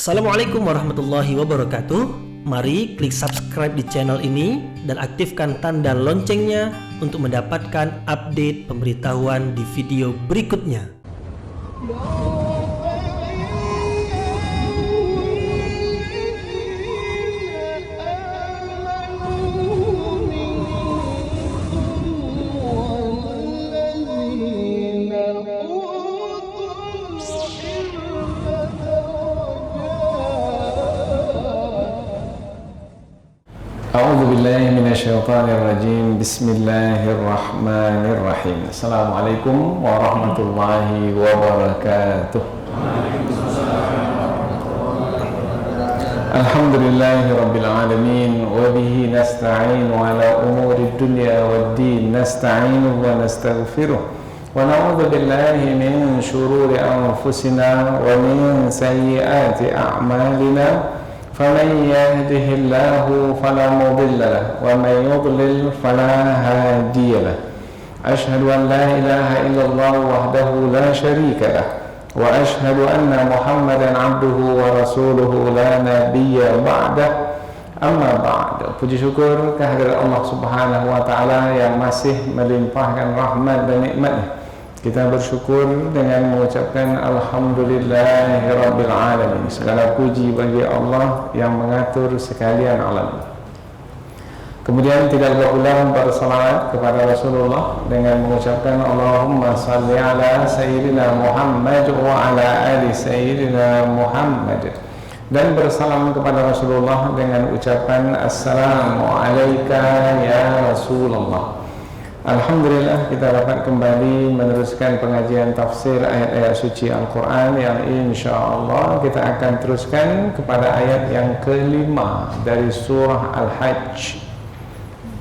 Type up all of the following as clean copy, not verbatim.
Assalamualaikum warahmatullahi wabarakatuh. Mari klik subscribe di channel ini dan aktifkan tanda loncengnya untuk mendapatkan update pemberitahuan di video berikutnya. A'udzu billahi minasyaitonir rajim. Bismillahirrahmanirrahim. Assalamualaikum warahmatullahi wabarakatuh. Alhamdulillahi rabbil alamin wa bihi nasta'inu ala umurid dunya waddin. Nasta'inu wa nastaghfiruh wa na'udzu billahi min shururi anfusina wa min sayyiati a'malina. فمن يهده الله فلا مضل له ومن يضلل فلا هادي له أشهد أن لا إله إلا الله وحده لا شريك له وأشهد أن محمدا عبده ورسوله لا نبي بعده أما بعد. Puji syukur kehadirat Allah Subhanahu wa taala yang masih melimpahkan rahmat dan nikmat-Nya. Kita bersyukur dengan mengucapkan Alhamdulillahirabbil alamin. Segala puji bagi Allah yang mengatur sekalian alam. Kemudian tidak lupa pula bersalawat kepada Rasulullah dengan mengucapkan Allahumma salli ala sayyidina Muhammad wa ala ali sayyidina Muhammad, dan bersalam kepada Rasulullah dengan ucapan Assalamu alayka ya Rasulullah. Alhamdulillah, kita dapat kembali meneruskan pengajian tafsir ayat-ayat suci Al-Quran yang insyaAllah kita akan teruskan kepada ayat yang kelima dari surah Al-Hajj.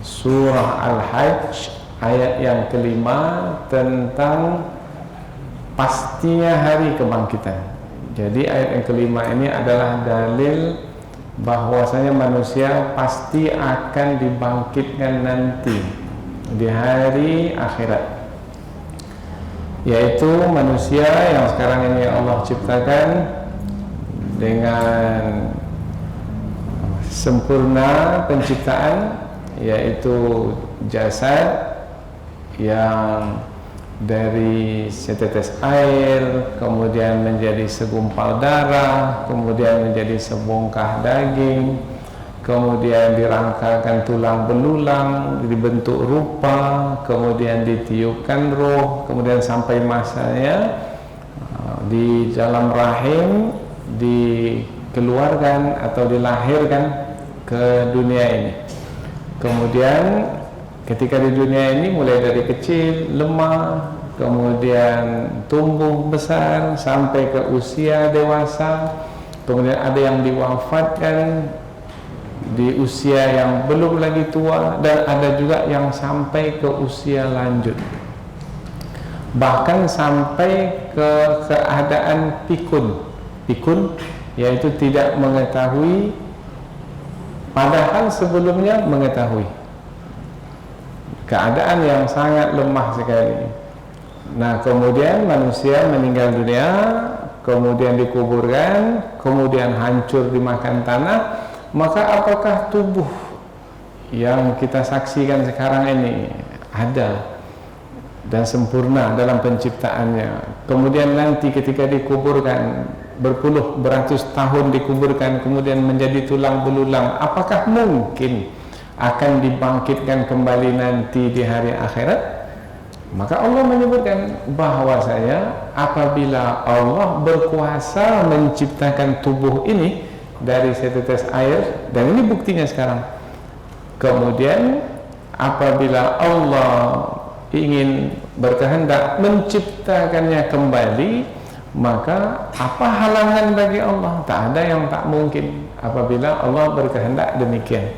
Surah Al-Hajj ayat yang kelima tentang pastinya hari kebangkitan. Jadi ayat yang kelima ini adalah dalil bahwasanya manusia pasti akan dibangkitkan nanti di hari akhirat, yaitu manusia yang sekarang ini Allah ciptakan dengan sempurna penciptaan, yaitu jasad yang dari setetes air kemudian menjadi segumpal darah, kemudian menjadi sebongkah daging, kemudian dirangkakan tulang belulang, dibentuk rupa, kemudian ditiupkan roh, kemudian sampai masanya di dalam rahim dikeluarkan atau dilahirkan ke dunia ini. Kemudian ketika di dunia ini mulai dari kecil, lemah, kemudian tumbuh besar sampai ke usia dewasa, kemudian ada yang diwafatkan di usia yang belum lagi tua, dan ada juga yang sampai ke usia lanjut, bahkan sampai ke keadaan pikun, yaitu tidak mengetahui padahal sebelumnya mengetahui, keadaan yang sangat lemah sekali. Nah, kemudian manusia meninggal dunia, kemudian dikuburkan, kemudian hancur dimakan tanah. Maka apakah tubuh yang kita saksikan sekarang ini ada dan sempurna dalam penciptaannya, kemudian nanti ketika dikuburkan berpuluh beratus tahun dikuburkan, kemudian menjadi tulang belulang, apakah mungkin akan dibangkitkan kembali nanti di hari akhirat? Maka Allah menyebutkan bahwasanya apabila Allah berkuasa menciptakan tubuh ini dari setetes air, dan ini buktinya sekarang. Kemudian apabila Allah ingin berkehendak menciptakannya kembali, maka apa halangan bagi Allah? Tak ada yang tak mungkin apabila Allah berkehendak demikian.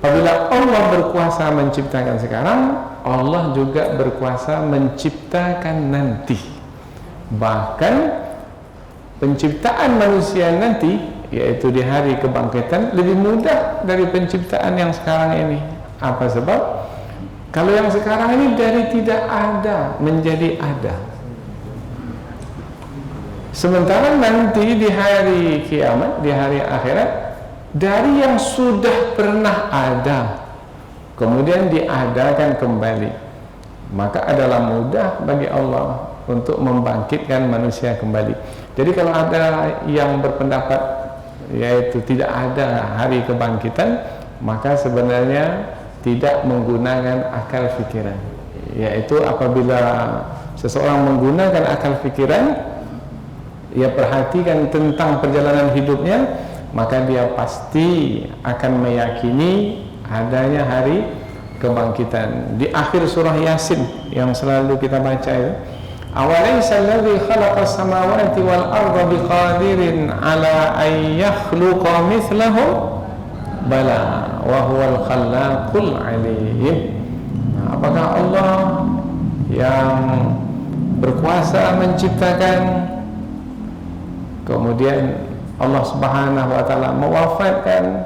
Apabila Allah berkuasa menciptakan sekarang, Allah juga berkuasa menciptakan nanti. Bahkan penciptaan manusia nanti, yaitu di hari kebangkitan, lebih mudah dari penciptaan yang sekarang ini. Apa sebab? Kalau yang sekarang ini dari tidak ada menjadi ada, Sementara nanti di hari kiamat, di hari akhirat, dari yang sudah pernah ada kemudian diadakan kembali, maka adalah mudah bagi Allah untuk membangkitkan manusia kembali. Jadi kalau ada yang berpendapat yaitu tidak ada hari kebangkitan, maka sebenarnya tidak menggunakan akal fikiran. Yaitu apabila seseorang menggunakan akal fikiran, ia perhatikan tentang perjalanan hidupnya, maka dia pasti akan meyakini adanya hari kebangkitan. Di akhir surah Yasin yang selalu kita baca itu, awalaysa alladhi khalaqas samawati wal arda biqadirin ala an yakhluqa mithlahum bala wa huwal khallaqul alim. Apakah Allah yang berkuasa menciptakan, kemudian Allah Subhanahu wa taala mewafatkan,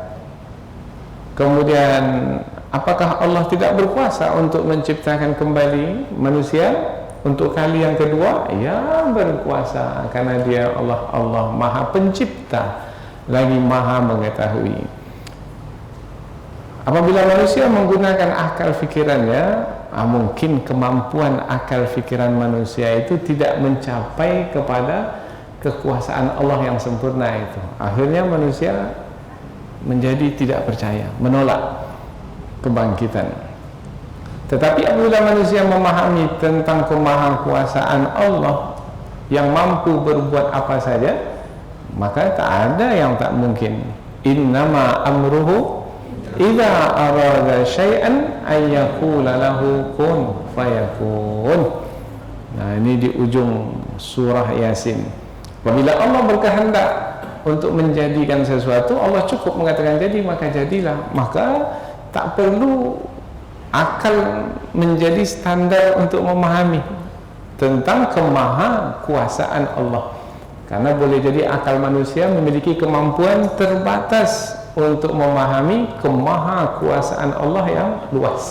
kemudian apakah Allah tidak berkuasa untuk menciptakan kembali manusia untuk kali yang kedua? Ya, berkuasa, karena dia Allah Maha Pencipta lagi Maha Mengetahui. Apabila manusia menggunakan akal fikirannya, mungkin kemampuan akal fikiran manusia itu tidak mencapai kepada kekuasaan Allah yang sempurna itu. Akhirnya manusia menjadi tidak percaya, menolak kebangkitan. Tetapi apabila manusia memahami tentang kemahakuasaan Allah yang mampu berbuat apa saja, maka tak ada yang tak mungkin. Innama amruhu idza arada syai'an ay yaqula lahu kun fayakun. Nah, ini di ujung surah Yasin. Apabila Allah berkehendak untuk menjadikan sesuatu, Allah cukup mengatakan jadi, maka jadilah. Maka tak perlu akal menjadi standar untuk memahami tentang kemahakuasaan Allah, karena boleh jadi akal manusia memiliki kemampuan terbatas untuk memahami kemahakuasaan Allah yang luas.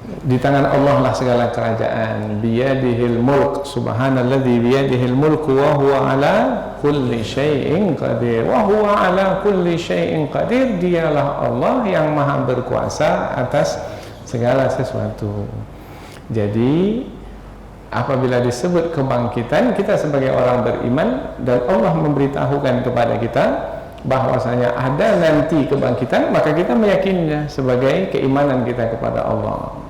Di tangan Allah lah segala kerajaan. Biyadihil mulk, subhanalladzi biyadihil mulku wa huwa ala kulli syai'in qadir. Wa huwa ala kulli syai'in qadir. Dialah Allah yang maha berkuasa atas segala sesuatu. Jadi apabila disebut kebangkitan, kita sebagai orang beriman dan Allah memberitahukan kepada kita bahwasanya ada nanti kebangkitan, maka kita meyakininya sebagai keimanan kita kepada Allah.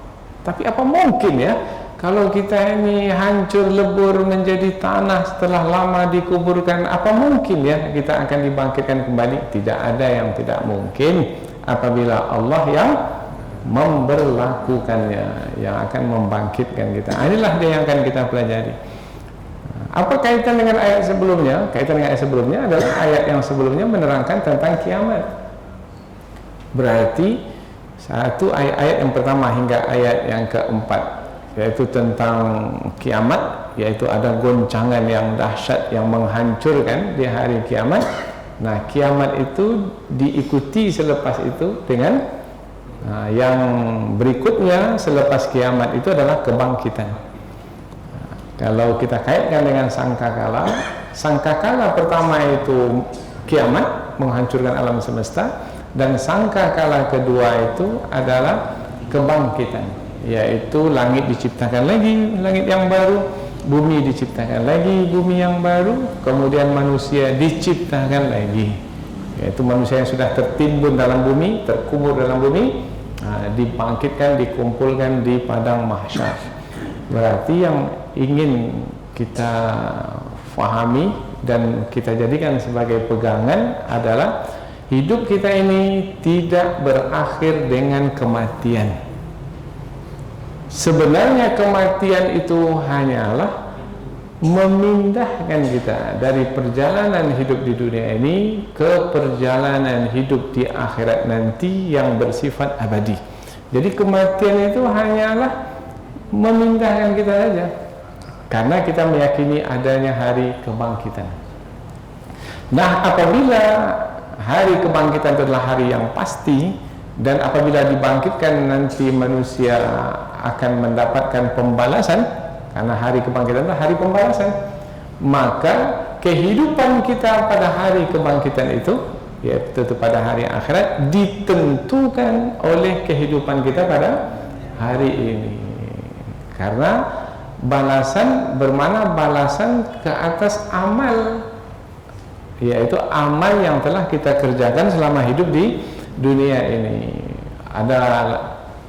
Tapi apa mungkin ya kalau kita ini hancur lebur menjadi tanah setelah lama dikuburkan, apa mungkin ya kita akan dibangkitkan kembali? Tidak ada yang tidak mungkin apabila Allah yang memberlakukannya, yang akan membangkitkan kita. Inilah dia yang akan kita pelajari. Apa kaitan dengan ayat sebelumnya? Kaitan dengan ayat sebelumnya adalah ayat yang sebelumnya menerangkan tentang kiamat. Berarti satu ayat yang pertama hingga ayat yang keempat, yaitu tentang kiamat, yaitu ada goncangan yang dahsyat yang menghancurkan di hari kiamat. Nah, kiamat itu diikuti selepas itu dengan yang berikutnya selepas kiamat itu adalah kebangkitan. Kalau kita kaitkan dengan sangkakala, sangkakala pertama itu kiamat menghancurkan alam semesta, dan sangkakala kedua itu adalah kebangkitan, yaitu langit diciptakan lagi, langit yang baru, bumi diciptakan lagi, bumi yang baru, kemudian manusia diciptakan lagi, yaitu manusia yang sudah tertimbun dalam bumi, terkubur dalam bumi, dibangkitkan, dikumpulkan di padang mahsyar. Berarti yang ingin kita fahami dan kita jadikan sebagai pegangan adalah hidup kita ini tidak berakhir dengan kematian. Sebenarnya kematian itu hanyalah memindahkan kita dari perjalanan hidup di dunia ini ke perjalanan hidup di akhirat nanti yang bersifat abadi. Jadi kematian itu hanyalah memindahkan kita saja, karena kita meyakini adanya hari kebangkitan. Nah, apabila hari kebangkitan itu adalah hari yang pasti, dan apabila dibangkitkan nanti manusia akan mendapatkan pembalasan, karena hari kebangkitan adalah hari pembalasan, maka kehidupan kita pada hari kebangkitan itu, yaitu pada hari akhirat, ditentukan oleh kehidupan kita pada hari ini. Karena balasan bermana balasan ke atas amal, yaitu amal yang telah kita kerjakan selama hidup di dunia ini.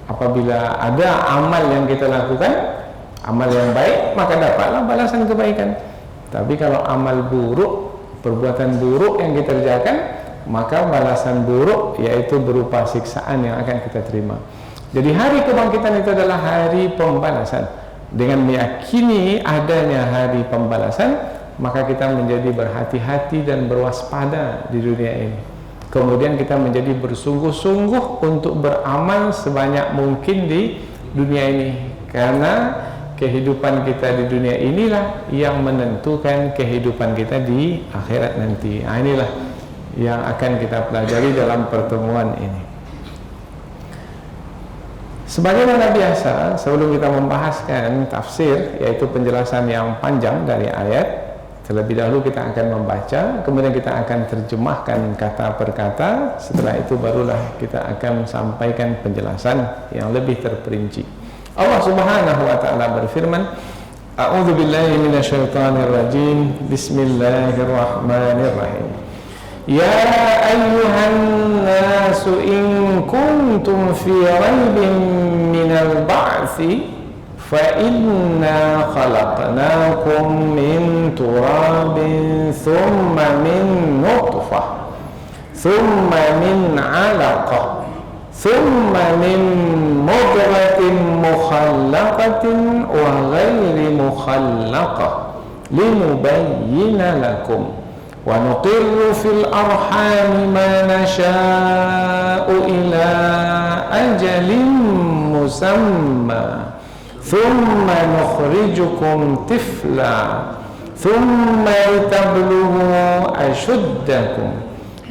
Apabila ada amal yang kita lakukan, amal yang baik, maka dapatlah balasan kebaikan. Tapi kalau amal buruk, perbuatan buruk yang kita kerjakan, maka balasan buruk yaitu berupa siksaan yang akan kita terima. Jadi hari kebangkitan itu adalah hari pembalasan. Dengan meyakini adanya hari pembalasan, maka kita menjadi berhati-hati dan berwaspada di dunia ini. Kemudian kita menjadi bersungguh-sungguh untuk beramal sebanyak mungkin di dunia ini, karena kehidupan kita di dunia inilah yang menentukan kehidupan kita di akhirat nanti. Inilah yang akan kita pelajari dalam pertemuan ini. Sebagaimana biasa, sebelum kita membahaskan tafsir, yaitu penjelasan yang panjang dari ayat, terlebih dahulu kita akan membaca, kemudian kita akan terjemahkan kata per kata. Setelah itu barulah kita akan sampaikan penjelasan yang lebih terperinci. Allah Subhanahu wa taala berfirman, A'udzu billahi minasyaitonir rajim. Bismillahirrahmanirrahim. Ya ayyuhan nasu in kuntum fi raibin minal ba'tsi fa inna khalaqnakum min turabin thumma min nutfah thumma min 'alaqah thumma min mudghatin mukhallaqatin wa ghairi mukhallaqah linubayyina lakum wa nuqirru fil arhami ma nasha'u ila ajalin musamma thumma nukhrijukum tifla thumma litablughu ashuddakum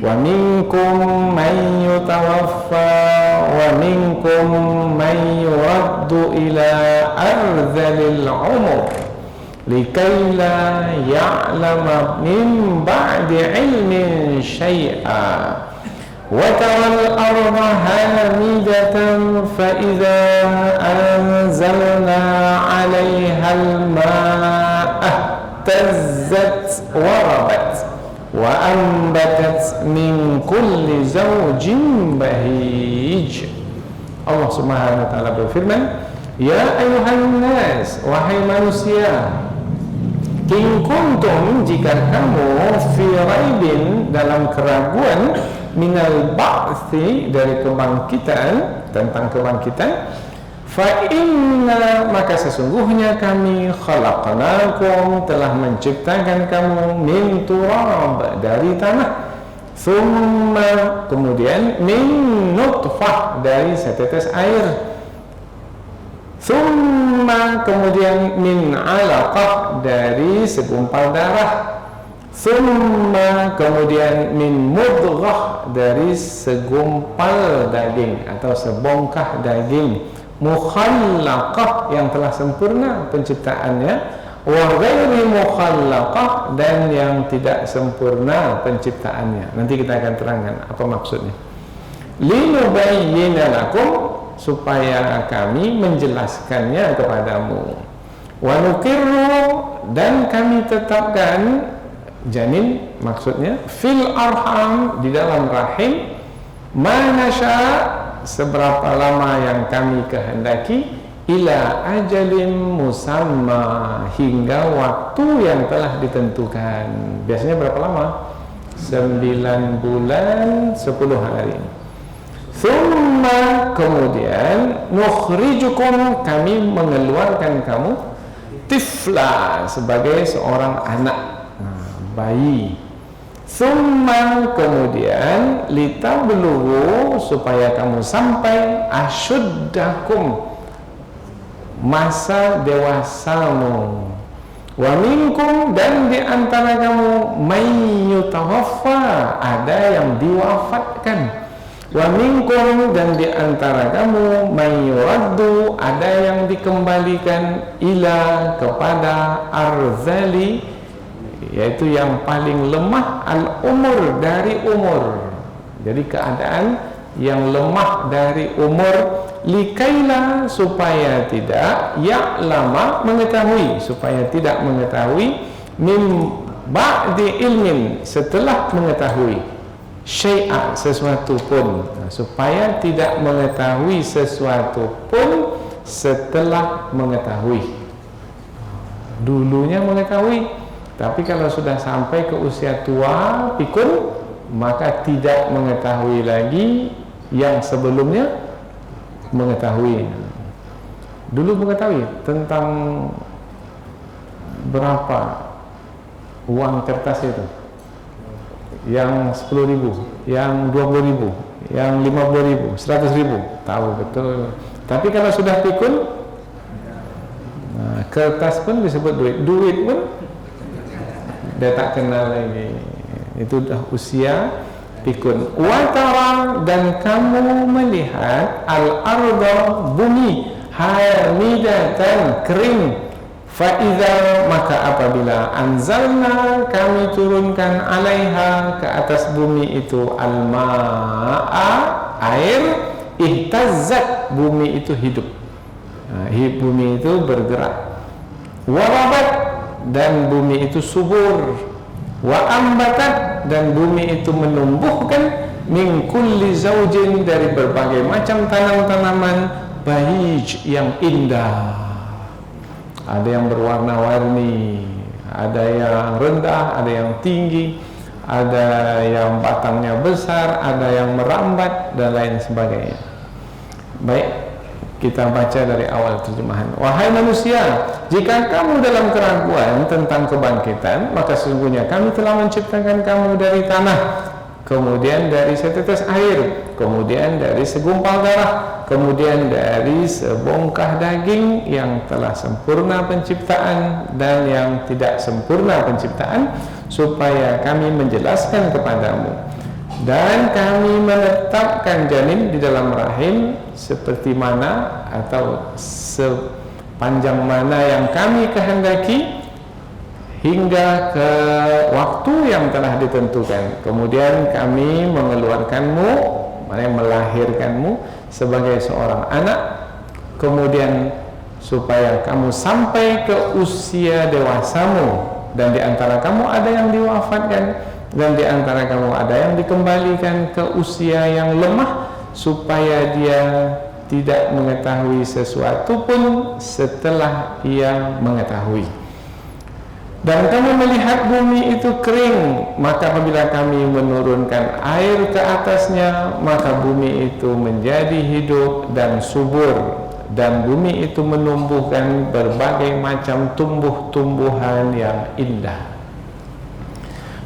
wa minkum man yutawaffa wa minkum man yuraddu ila ardhalil umur likai la ya'lama min ba'di ilmin syai'a wa taral arda hamidatan fa idza anzalna 'alayha al-ma'a tazzat wa rabat wa anbatat min kulli zawjin bahij. Allah Subhanahu wa taala berfirman, ya ayuhan nas, wahai manusia, in kuntum, jika kamu fi raibin, dalam keraguan, minal ba'thi, dari kebangkitan, tentang kebangkitan, fa inna, maka sesungguhnya kami, khalaqnakum, telah menciptakan kamu, min turab, dari tanah, thumma, kemudian min nutfah, dari setetes air, thumma, kemudian min 'alaqah, dari segumpal darah, thumma, kemudian min mudghah, dari segumpal daging atau sebongkah daging, mukhallaqah, yang telah sempurna penciptaannya, wa ghairi mukhallaqah, dan yang tidak sempurna penciptaannya. Nanti kita akan terangkan apa maksudnya. Linubayyina lakum, supaya kami menjelaskannya kepadamu. Wa nuqirru, dan kami tetapkan, janin maksudnya, fil arham, di dalam rahim, ma nasya, seberapa lama yang kami kehendaki, ila ajalin musamma, hingga waktu yang telah ditentukan. Biasanya berapa lama? 9 bulan 10 hari. Thumma, kemudian, nukhrijukum, kami mengeluarkan kamu, tifla, sebagai seorang anak, bayi. Thumma, kemudian, litablughu, supaya kamu sampai, ashuddakum, masa dewasamu. Wa minkum, dan di antara kamu, may yutawaffa, ada yang diwafatkan. Wa minkum, dan di antara kamu, may yuraddu, ada yang dikembalikan, ila, kepada arzali yaitu yang paling lemah, al-umur, dari umur. Jadi keadaan yang lemah dari umur, likaila, supaya tidak, ya'lama, mengetahui, supaya tidak mengetahui, mim ba'di ilmin, setelah mengetahui, syai'a, sesuatu pun, supaya tidak mengetahui sesuatu pun setelah mengetahui. Dulunya mengetahui, tapi kalau sudah sampai ke usia tua, pikun, maka tidak mengetahui lagi yang sebelumnya mengetahui. Dulu mengetahui tentang berapa uang kertas itu, yang 10.000, yang 20.000, yang 50.000, 100.000, tahu betul. Tapi kalau sudah pikun, kertas pun disebut duit, duit pun dia tak kenal lagi. Itu dah usia pikun. Watara, dan kamu melihat al-arda, bumi, hamidatan, kering. Fa'idha, maka apabila anzalna, kami turunkan, alaiha, ke atas bumi itu, al-ma'a, air, ihtazzat, bumi itu hidup. Bumi itu bergerak. Warabat, dan bumi itu subur. Wa ambatat, dan bumi itu menumbuhkan, min kulli zaujin, dari berbagai macam tanam-tanaman, bahij, yang indah. Ada yang berwarna-warni, ada yang rendah, ada yang tinggi, ada yang batangnya besar, ada yang merambat, dan lain sebagainya. Baik, kita baca dari awal terjemahan. Wahai manusia, jika kamu dalam keraguan tentang kebangkitan, maka sesungguhnya kami telah menciptakan kamu dari tanah, kemudian dari setetes air, kemudian dari segumpal darah, kemudian dari sebongkah daging, yang telah sempurna penciptaan dan yang tidak sempurna penciptaan, supaya kami menjelaskan kepadamu. Dan kami menetapkan janin di dalam rahim seperti mana atau sepanjang mana yang kami kehendaki, hingga ke waktu yang telah ditentukan. Kemudian kami mengeluarkanmu, melahirkanmu sebagai seorang anak, kemudian supaya kamu sampai ke usia dewasamu, dan di antara kamu ada yang diwafatkan, dan di antara kamu ada yang dikembalikan ke usia yang lemah, supaya dia tidak mengetahui sesuatu pun setelah ia mengetahui. Dan kamu melihat bumi itu kering, maka apabila kami menurunkan air ke atasnya, maka bumi itu menjadi hidup dan subur, dan bumi itu menumbuhkan berbagai macam tumbuh-tumbuhan yang indah.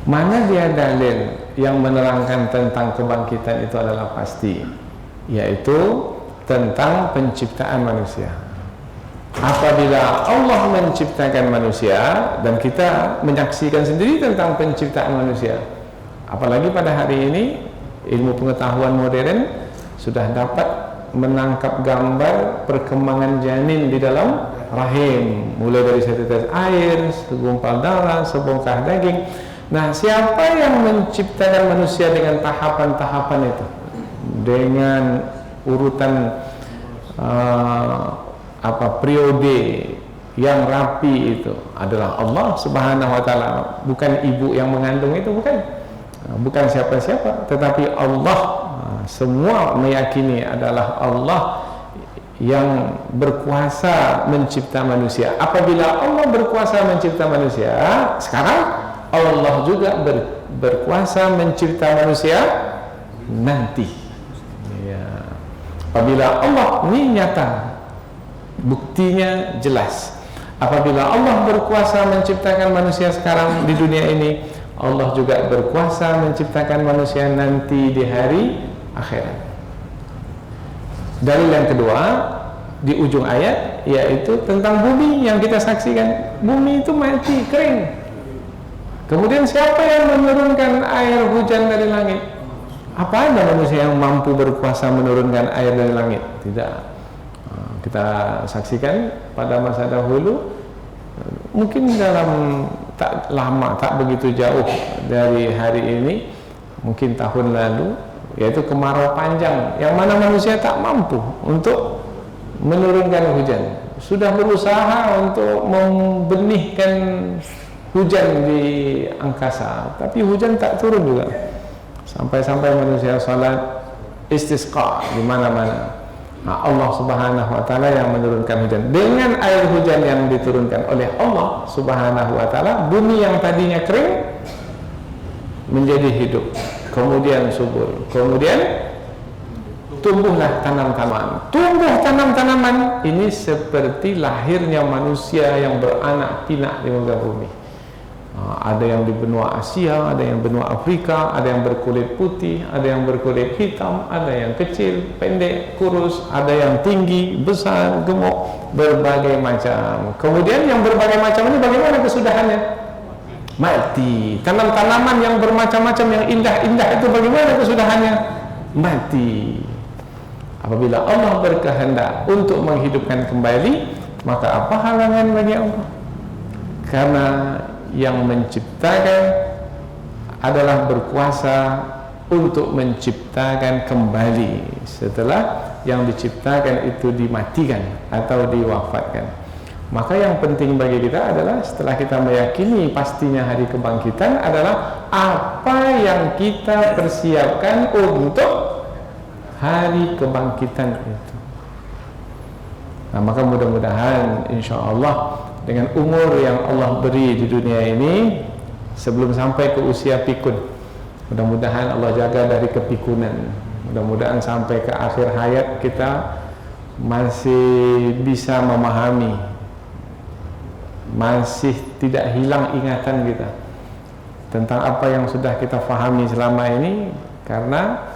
Mana dia dalil yang menerangkan tentang kebangkitan itu adalah pasti, yaitu tentang penciptaan manusia. Apabila Allah menciptakan manusia, dan kita menyaksikan sendiri tentang penciptaan manusia, apalagi pada hari ini ilmu pengetahuan modern sudah dapat menangkap gambar perkembangan janin di dalam rahim, mulai dari setetes air, segumpal darah, sebongkah daging. Nah, siapa yang menciptakan manusia dengan tahapan-tahapan itu, dengan urutan periode yang rapi, itu adalah Allah Subhanahu wa taala, bukan ibu yang mengandung itu, bukan siapa-siapa, tetapi Allah. Semua meyakini adalah Allah yang berkuasa mencipta manusia. Apabila Allah berkuasa mencipta manusia, sekarang Allah juga berkuasa mencipta manusia nanti. Ya. Apabila Allah, ini nyata, buktinya jelas. Apabila Allah berkuasa menciptakan manusia sekarang di dunia ini, Allah juga berkuasa menciptakan manusia nanti di hari akhirat. Dalil yang kedua di ujung ayat, yaitu tentang bumi yang kita saksikan. Bumi itu mati, kering. Kemudian siapa yang menurunkan air hujan dari langit? Apa ada manusia yang mampu berkuasa menurunkan air dari langit? Tidak. Kita saksikan pada masa dahulu, mungkin dalam tak lama, tak begitu jauh dari hari ini, mungkin tahun lalu, yaitu kemarau panjang yang mana manusia tak mampu untuk menurunkan hujan. Sudah berusaha untuk membenihkan hujan di angkasa, tapi hujan tak turun juga. Sampai-sampai manusia salat istisqa di mana-mana. Nah, Allah Subhanahu wa taala yang menurunkan hujan. Dengan air hujan yang diturunkan oleh Allah Subhanahu wa taala, bumi yang tadinya kering menjadi hidup, kemudian subur, kemudian tumbuhlah tanam-tanaman. Tumbuh tanam-tanaman ini seperti lahirnya manusia yang beranak pinak di muka bumi. Ada yang di benua Asia, ada yang benua Afrika, ada yang berkulit putih, ada yang berkulit hitam, ada yang kecil, pendek, kurus, ada yang tinggi, besar, gemuk, berbagai macam. Kemudian yang berbagai macam ini bagaimana kesudahannya? Mati. Tanam-tanaman yang bermacam-macam, yang indah-indah itu bagaimana kesudahannya? Mati. Apabila Allah berkehendak untuk menghidupkan kembali, maka apa halangan bagi Allah? Karena yang menciptakan adalah berkuasa untuk menciptakan kembali setelah yang diciptakan itu dimatikan atau diwafatkan. Maka yang penting bagi kita adalah setelah kita meyakini pastinya hari kebangkitan adalah apa yang kita persiapkan untuk hari kebangkitan itu. Nah, maka mudah-mudahan insya-Allah dengan umur yang Allah beri di dunia ini sebelum sampai ke usia pikun, mudah-mudahan Allah jaga dari kepikunan. Mudah-mudahan sampai ke akhir hayat kita masih bisa memahami, masih tidak hilang ingatan kita tentang apa yang sudah kita fahami selama ini. Karena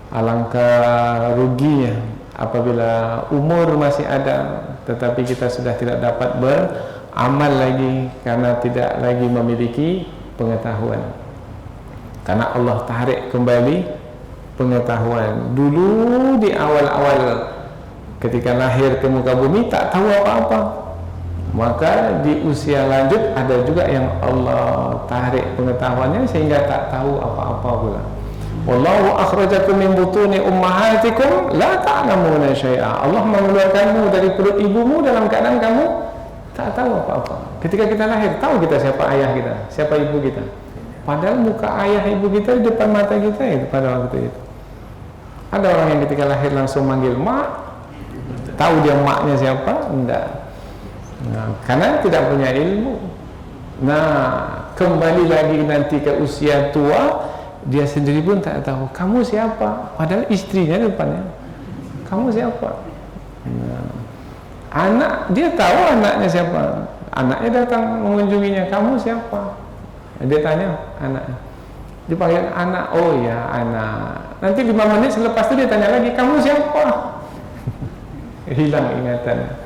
alangkah ruginya apabila umur masih ada tetapi kita sudah tidak dapat beramal lagi karena tidak lagi memiliki pengetahuan. Karena Allah tarik kembali pengetahuan. Dulu di awal-awal ketika lahir ke muka bumi tak tahu apa-apa, maka di usia lanjut ada juga yang Allah tarik pengetahuannya sehingga tak tahu apa-apa pula. Wallahu akhrajakum min butuni ummahatikum la ta'lamuna syai'a. Allah mengeluarkanmu dari perut ibumu dalam keadaan kamu tak tahu apa-apa. Ketika kita lahir, tahu kita siapa ayah kita, siapa ibu kita. Padahal muka ayah ibu kita di depan mata kita itu pada waktu itu. Ada orang yang ketika lahir langsung manggil mak, tahu dia maknya siapa? Enggak. Nah, karena tidak punya ilmu. Nah, kembali lagi nanti ke usia tua, dia sendiri pun tak tahu kamu siapa, padahal istrinya depannya kamu siapa. Nah, anak dia tahu anaknya siapa, anaknya datang mengunjunginya, kamu siapa, dia tanya anaknya, dipanggil anak, oh ya anak, nanti 5 menit selepas itu dia tanya lagi kamu siapa. Hilang ingatan.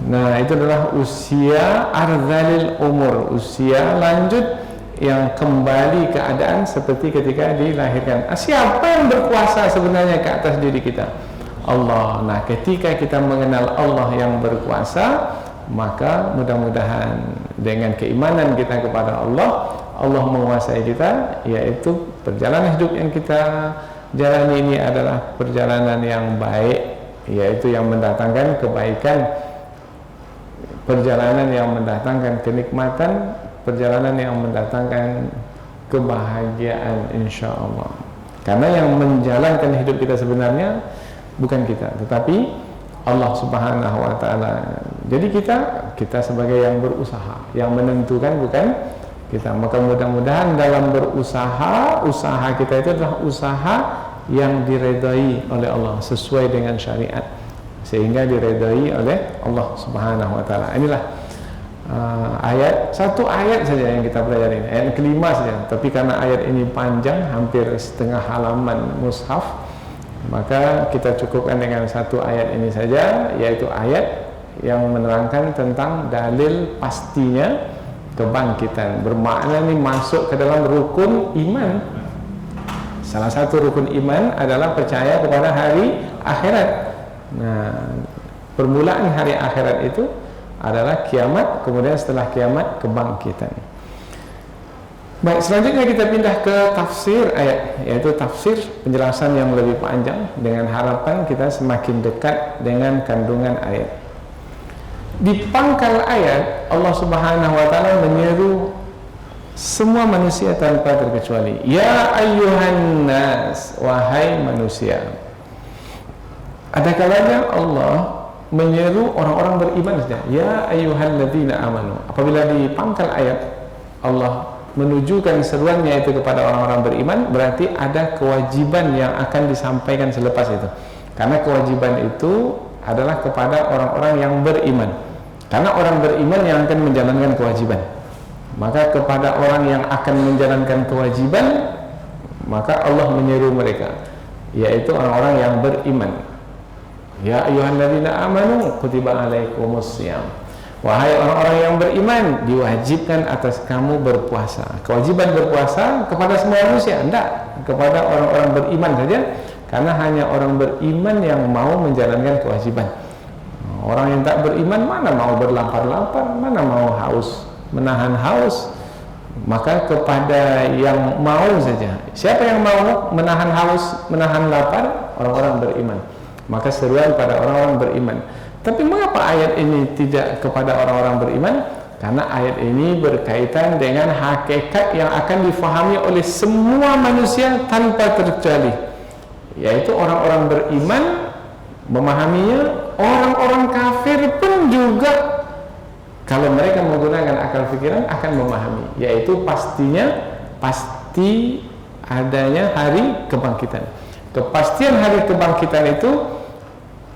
Nah, itu adalah usia arzalil umur, usia lanjut yang kembali keadaan seperti ketika dilahirkan. Siapa yang berkuasa sebenarnya ke atas diri kita? Allah. Nah, ketika kita mengenal Allah yang berkuasa, maka mudah-mudahan dengan keimanan kita kepada Allah, Allah menguasai kita, yaitu perjalanan hidup yang kita jalani ini adalah perjalanan yang baik, yaitu yang mendatangkan kebaikan, perjalanan yang mendatangkan kenikmatan, perjalanan yang mendatangkan kebahagiaan insya-Allah. Karena yang menjalankan hidup kita sebenarnya bukan kita, tetapi Allah Subhanahu wa taala. Jadi kita sebagai yang berusaha, yang menentukan bukan kita. Maka mudah-mudahan dalam berusaha, usaha kita itu adalah usaha yang diredai oleh Allah sesuai dengan syariat, sehingga diredai oleh Allah Subhanahu wa taala. Inilah satu ayat saja yang kita pelajari, ayat kelima saja. Tapi karena ayat ini panjang, hampir setengah halaman mushaf, maka kita cukupkan dengan satu ayat ini saja, yaitu ayat yang menerangkan tentang dalil pastinya kebangkitan. Bermakna ini masuk ke dalam rukun iman. Salah satu rukun iman adalah percaya kepada hari akhirat. Nah, permulaan hari akhirat itu adalah kiamat, kemudian setelah kiamat kebangkitan. Baik, selanjutnya kita pindah ke tafsir ayat, yaitu tafsir penjelasan yang lebih panjang dengan harapan kita semakin dekat dengan kandungan ayat. Di pangkal ayat Allah Subhanahu wa taala menyeru semua manusia tanpa terkecuali. Ya ayyuhan nas, wahai manusia. Ada kalanya Allah menyeru orang-orang beriman saja. Ya ayyuhalladzina amanu. Apabila di pangkal ayat Allah menunjukkan seruannya itu kepada orang-orang beriman, berarti ada kewajiban yang akan disampaikan selepas itu. Karena kewajiban itu adalah kepada orang-orang yang beriman. Karena orang beriman yang akan menjalankan kewajiban. Maka kepada orang yang akan menjalankan kewajiban, maka Allah menyeru mereka, yaitu orang-orang yang beriman. Ya ayyuhalladzina amanu kutiba alaikumussyam. Wahai orang-orang yang beriman, diwajibkan atas kamu berpuasa. Kewajiban berpuasa kepada semua manusia, tidak kepada orang-orang beriman saja, karena hanya orang beriman yang mau menjalankan kewajiban. Orang yang tak beriman mana mau berlapar-lapar, mana mau haus, menahan haus. Maka kepada yang mau saja. Siapa yang mau menahan haus, menahan lapar? Orang-orang beriman. Maka seruan pada orang-orang beriman. Tapi mengapa ayat ini tidak kepada orang-orang beriman? Karena ayat ini berkaitan dengan hakikat yang akan difahami oleh semua manusia tanpa terkecuali, yaitu orang-orang beriman memahaminya, orang-orang kafir pun juga kalau mereka menggunakan akal pikiran akan memahami, yaitu pasti adanya hari kebangkitan. Kepastian hari kebangkitan itu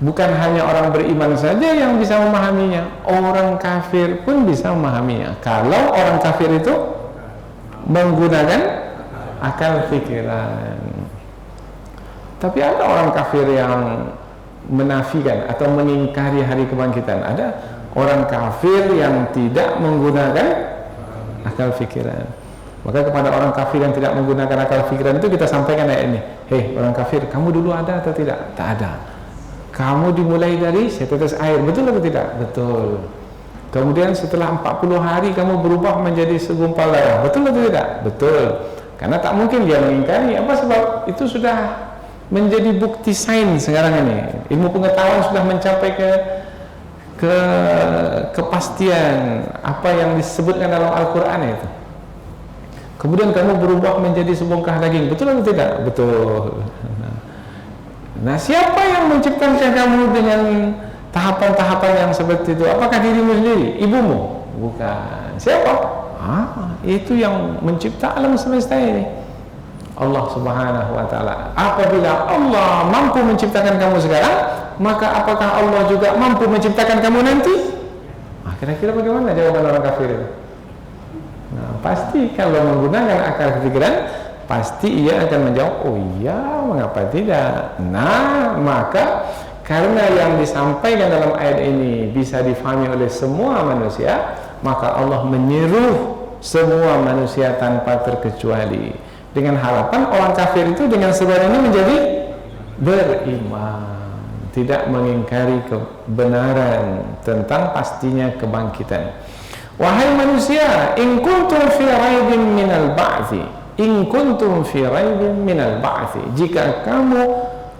bukan hanya orang beriman saja yang bisa memahaminya, orang kafir pun bisa memahaminya. Kalau orang kafir itu menggunakan akal pikiran. Tapi ada orang kafir yang menafikan atau mengingkari hari kebangkitan. Ada orang kafir yang tidak menggunakan akal pikiran. Maka kepada orang kafir yang tidak menggunakan akal pikiran itu kita sampaikan ayat ini. Hei orang kafir, kamu dulu ada atau tidak? Tak ada. Kamu dimulai dari setetes air, betul atau tidak? Betul. Kemudian setelah 40 hari kamu berubah menjadi segumpal darah, betul atau tidak? Betul. Karena tak mungkin dia mengingkari. Apa sebab? Itu sudah menjadi bukti sains sekarang ini. Ilmu pengetahuan sudah mencapai ke kepastian apa yang disebutkan dalam Al-Quran itu. Kemudian kamu berubah menjadi sebongkah daging, betul atau tidak? Betul. Nah, siapa yang menciptakan kamu dengan tahapan-tahapan yang seperti itu? Apakah dirimu sendiri? Ibumu? Bukan. Siapa? Itu yang mencipta alam semesta ini. Allah Subhanahu wa taala. Apabila Allah mampu menciptakan kamu sekarang, maka apakah Allah juga mampu menciptakan kamu nanti? Kira-kira bagaimana jawaban orang kafir itu? Nah, pasti kalau menggunakan akal pikiran, pasti ia akan menjawab, oh iya, mengapa tidak? Nah, maka karena yang disampaikan dalam ayat ini bisa difahami oleh semua manusia, maka Allah menyeru semua manusia tanpa terkecuali, dengan harapan orang kafir itu dengan seruan ini menjadi beriman, tidak mengingkari kebenaran tentang pastinya kebangkitan. Wahai manusia, in kuntum fi raibin minal ba'thi, in kuntum fi raibin minal ba'thi, jika kamu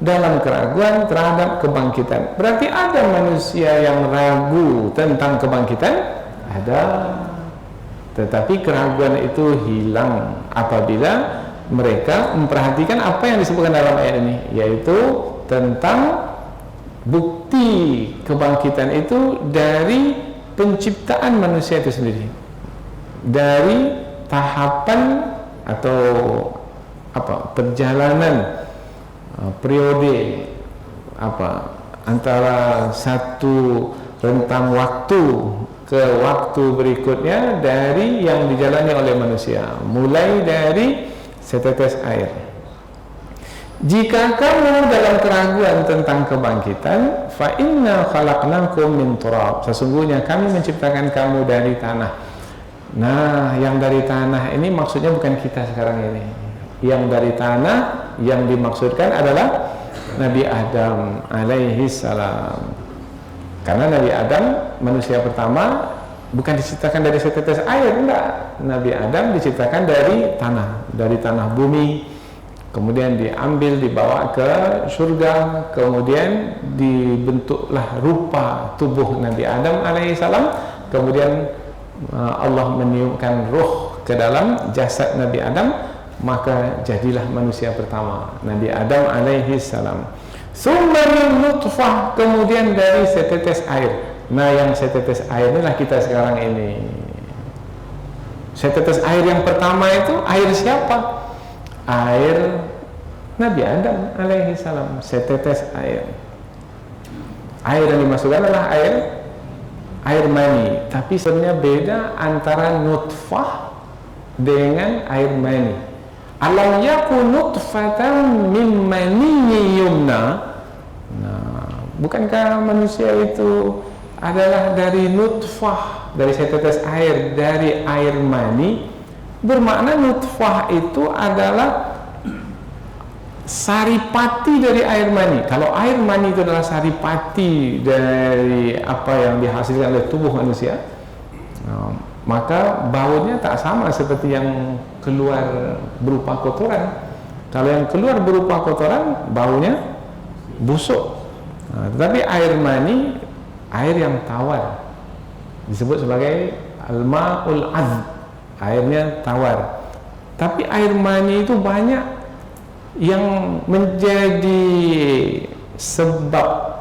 dalam keraguan terhadap kebangkitan, berarti ada manusia yang ragu tentang kebangkitan? Ada. Tetapi keraguan itu hilang apabila mereka memperhatikan apa yang disebutkan dalam ayat ini, yaitu tentang bukti kebangkitan itu dari penciptaan manusia itu sendiri, dari tahapan atau perjalanan periode antara satu rentang waktu ke waktu berikutnya dari yang dijalani oleh manusia, mulai dari setetes air. Jika kamu dalam keraguan tentang kebangkitan, fa inna khalaqnakum min turab, sesungguhnya kami menciptakan kamu dari tanah. Nah, yang dari tanah ini maksudnya bukan kita sekarang ini. Yang dari tanah yang dimaksudkan adalah Nabi Adam alaihi salam. Karena Nabi Adam manusia pertama bukan diciptakan dari setetes air, enggak. Nabi Adam diciptakan dari tanah bumi, kemudian diambil dibawa ke surga, kemudian dibentuklah rupa tubuh Nabi Adam alaihissalam, kemudian Allah meniupkan ruh ke dalam jasad Nabi Adam, maka jadilah manusia pertama Nabi Adam alaihissalam. Summa min nutfah, kemudian dari setetes air. Nah, yang setetes air inilah kita sekarang ini. Setetes air yang pertama itu air siapa? Air Nabi Adam alaihi salam. Setetes air. Air yang dimasukkan adalah air mani. Tapi sebenarnya beda antara nutfah dengan air mani. Alam yakun nutfatan min maniyyin yumna. Nah, bukankah manusia itu adalah dari nutfah, dari setetes air, dari air mani? Bermakna nutfah itu adalah saripati dari air mani. Kalau air mani itu adalah saripati dari apa yang dihasilkan oleh tubuh manusia, maka baunya tak sama seperti yang keluar berupa kotoran. Kalau yang keluar berupa kotoran, baunya busuk. Tetapi air mani, air yang tawar, disebut sebagai al-ma'ul azb, airnya tawar. Tapi air mani itu banyak yang menjadi sebab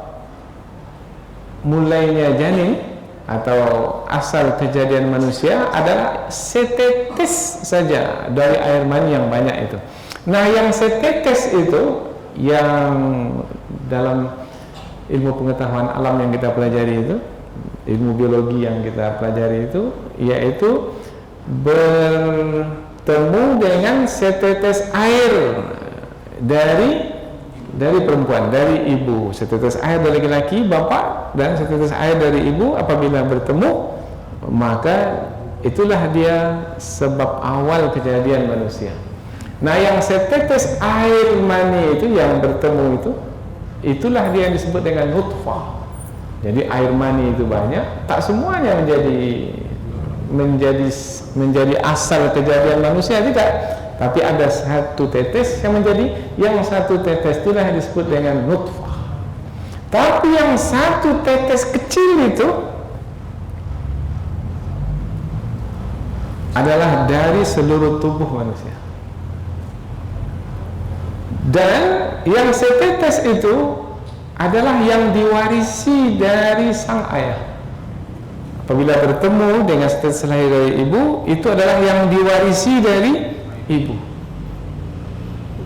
mulainya janin atau asal kejadian manusia adalah setetes saja dari air mani yang banyak itu. Nah, yang setetes itu yang dalam ilmu pengetahuan alam yang kita pelajari itu, ilmu biologi yang kita pelajari itu, yaitu bertemu dengan setetes air dari perempuan, dari ibu. Setetes air dari laki-laki, bapak, dan setetes air dari ibu apabila bertemu, maka itulah dia sebab awal kejadian manusia. Nah, yang setetes air mani itu yang bertemu itu, itulah dia yang disebut dengan nutfah. Jadi air mani itu banyak, tak semuanya menjadi asal kejadian manusia, tidak. Tapi ada satu tetes yang satu tetes itulah yang disebut dengan nutfah. Tapi yang satu tetes kecil itu adalah dari seluruh tubuh manusia. Dan yang setetes itu adalah yang diwarisi dari sang ayah. Apabila bertemu dengan setetes lahir dari ibu, itu adalah yang diwarisi dari ibu.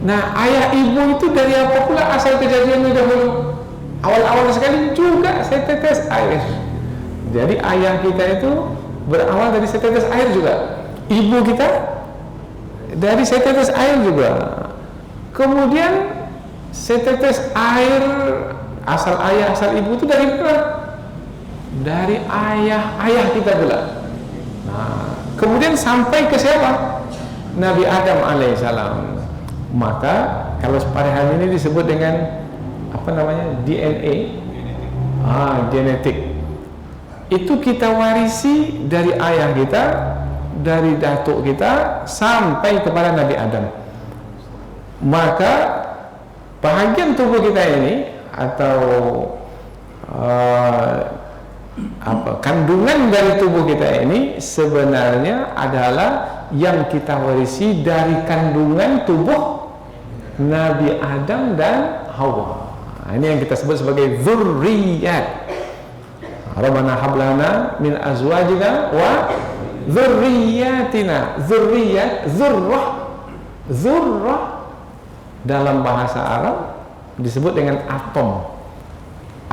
Nah, ayah ibu itu dari apa pula asal kejadiannya dahulu? Awal-awal sekali juga setetes air. Jadi ayah kita itu berawal dari setetes air juga. Ibu kita dari setetes air juga. Kemudian setetes air asal ayah, asal ibu itu dari mana? Dari ayah kita pula. Nah, kemudian sampai ke siapa? Nabi Adam alaihissalam. Maka kalau pada hari ini disebut dengan apa namanya, DNA, genetik. Itu kita warisi dari ayah kita, dari datuk kita sampai kepada Nabi Adam. Maka bahagian tubuh kita ini atau kandungan dari tubuh kita ini sebenarnya adalah yang kita warisi dari kandungan tubuh Nabi Adam dan Hawa. Ini yang kita sebut sebagai dzurriyyat. Rabbana hablana min azwajina wa dzurriyyatina. Dzurriyyat, dzurrah dalam bahasa Arab disebut dengan atom.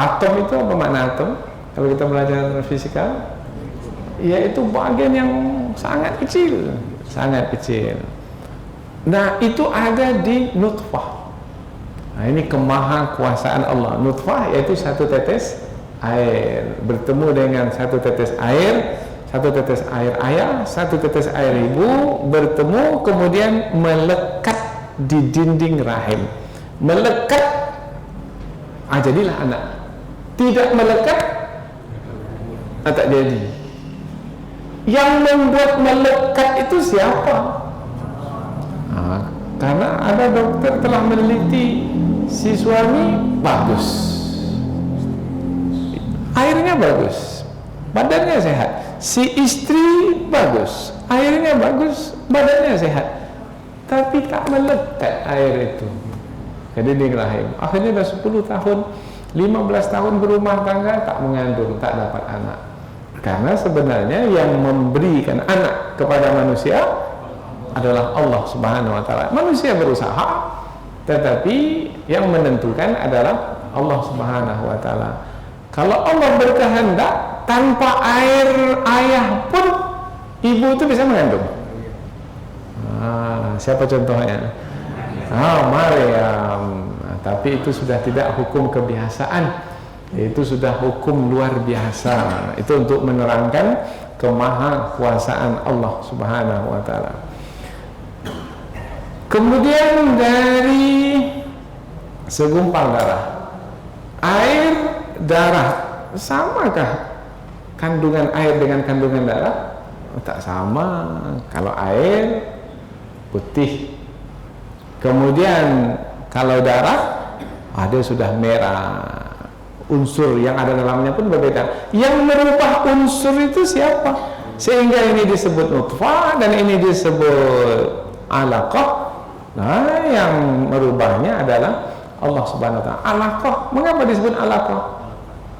Atom itu apa makna atom? Kalau kita belajar fisika, yaitu bagian yang sangat kecil, sangat kecil. Nah, itu ada di nutfah. Nah, ini kemahakuasaan Allah. Nutfah yaitu satu tetes air bertemu dengan satu tetes air ayah, satu tetes air ibu bertemu, kemudian melekat di dinding rahim. Melekat, jadilah anak. Tidak melekat, tak jadi. Yang membuat melekat itu siapa? Karena ada dokter telah meneliti, si suami bagus, airnya bagus, badannya sehat. Si istri bagus, airnya bagus, badannya sehat, tapi tak melekat air itu ke dinding rahim. Akhirnya dah 10 tahun, 15 tahun berumah tangga, tak mengandung, tak dapat anak. Karena sebenarnya yang memberikan anak kepada manusia adalah Allah Subhanahu wa ta'ala. Manusia berusaha, tetapi yang menentukan adalah Allah Subhanahu wa ta'ala. Kalau Allah berkehendak, tanpa air ayah pun ibu itu bisa mengandung. Siapa contohnya? Maryam. Tapi itu sudah tidak hukum kebiasaan, itu sudah hukum luar biasa. Itu untuk menerangkan kemahakuasaan Allah Subhanahu wa ta'ala. Kemudian dari segumpal darah, air darah, samakah kandungan air dengan kandungan darah? Tak sama. Kalau air putih, kemudian kalau darah ada sudah merah, unsur yang ada dalamnya pun berbeda. Yang merubah unsur itu siapa? Sehingga ini disebut nutfah dan ini disebut alaqah. Nah, yang merubahnya adalah Allah Subhanahu wa ta'ala. Alaqah, mengapa disebut alaqah?